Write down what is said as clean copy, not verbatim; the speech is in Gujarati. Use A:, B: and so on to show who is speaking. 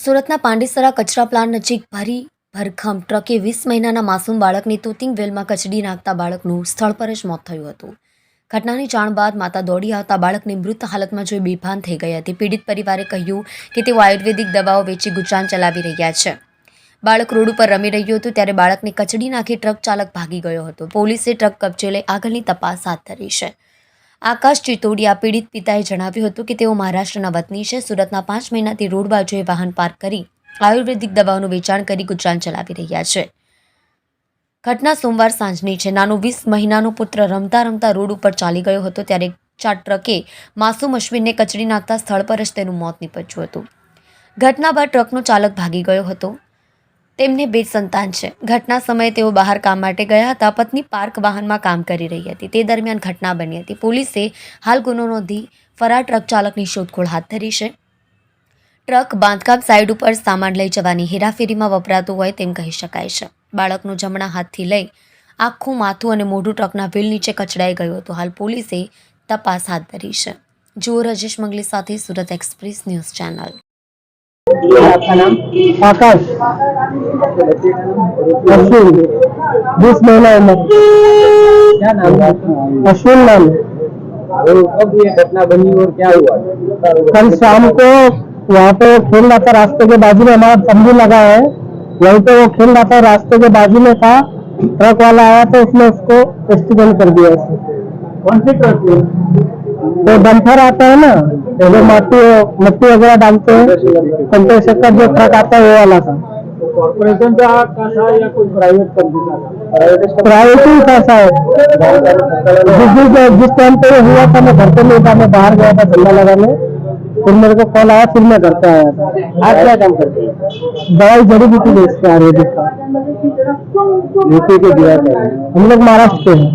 A: સુરતના પાંડેસરા કચરા પ્લાન્ટ નજીક ભારી ભરખમ ટ્રકે 20 મહિનાના માસૂમ બાળકની તોતિંગ વેલમાં કચડી નાખતા બાળકનું સ્થળ પર જ મોત થયું હતું। ઘટનાની જાણ બાદ માતા દોડી આવતા બાળકને મૃત હાલતમાં જોઈ બેભાન થઈ ગઈ હતી। પીડિત પરિવારે કહ્યું કે તેઓ આયુર્વેદિક દવાઓ વેચી ગુજરાન ચલાવી રહ્યા છે। બાળક રોડ ઉપર રમી રહ્યું હતું ત્યારે બાળકને કચડી નાખી ટ્રક ચાલક ભાગી ગયો હતો। પોલીસે ટ્રક કબજે લઈ આગળની તપાસ હાથ ધરી છે। આકાશ ચિતોડિયા પીડિત પિતાએ જણાવ્યું હતું કે તેઓ મહારાષ્ટ્રના વતની છે। સુરતના 5 મહિનાથી રોડ બાજુએ વાહન પાર્ક કરી આયુર્વેદિક દવાઓનું વેચાણ કરી ગુજરાન ચલાવી રહ્યા છે। ઘટના સોમવાર સાંજની છે। નાનો 20 મહિનાનો પુત્ર રમતા રમતા રોડ ઉપર ચાલી ગયો હતો ત્યારે ટ્રકે માસૂમ અશ્વિનને કચડી નાખતા સ્થળ પર જ તેનું મોત નીપજ્યું હતું। ઘટના બાદ ટ્રકનો ચાલક ભાગી ગયો હતો। તેમને 2 સંતાન છે। ઘટના સમયે તેઓ બહાર કામ માટે ગયા હતા। પત્ની પાર્ક વાહનમાં કામ કરી રહી હતી। તે દરમિયાન ઘટના બની હતી। પોલીસે હાલ ગુનો નોંધી ફરાર ટ્રક ચાલકની શોધખોળ હાથ ધરી છે। ટ્રક બાંધકામ સાઇડ ઉપર સામાન લઈ જવાની હેરાફેરીમાં વપરાતું હોય તેમ કહી શકાય છે। બાળકનું જમણા હાથથી લઈ આખું માથું અને મોઢું ટ્રકના વ્હીલ નીચે કચડાઈ ગયું હતું। હાલ પોલીસે તપાસ હાથ ધરી છે। જુઓ રજેશ મંગલી સાથે સુરત एक्सप्रेस न्यूज़ चैनल।
B: आपका नाम? आकाश अश्विन 20 महीना उम्र।
C: क्या नाम है आपका?
B: अश्विन नाम है।
C: और कब ये घटना बनी और क्या हुआ?
B: कल शाम को वहाँ पे खेल रहा था, रास्ते के बाजू में हमारा तंबू लगा है, वहीं पे वो खेल रहा था, रास्ते के बाजू में था। ट्रक वाला आया तो उसने उसको एक्सीडेंट कर दिया।
C: कौन सी ट्रक थी?
B: तो डंपर आता है ना, जो मट्टी वगैरह डालते हैं, कंटेनर का जो ट्रक आता है वो वाला था।
C: कॉर्पोरेशन का था या कोई प्राइवेट कंपनी का था?
B: प्राइवेट ही था शायद। जिस टाइम पे ये हुआ था मैं घर पे नहीं था, मैं बाहर गया था धंधा लगाने। फिर मेरे को कॉल आया, फिर मैं घर पे आया था।
C: आप क्या काम करते हैं?
B: दवाई जड़ी बूटी बेचते हैं आयुर्वेदिक का।
C: यूपी के बिहार में?
B: हम लोग महाराष्ट्र के हैं।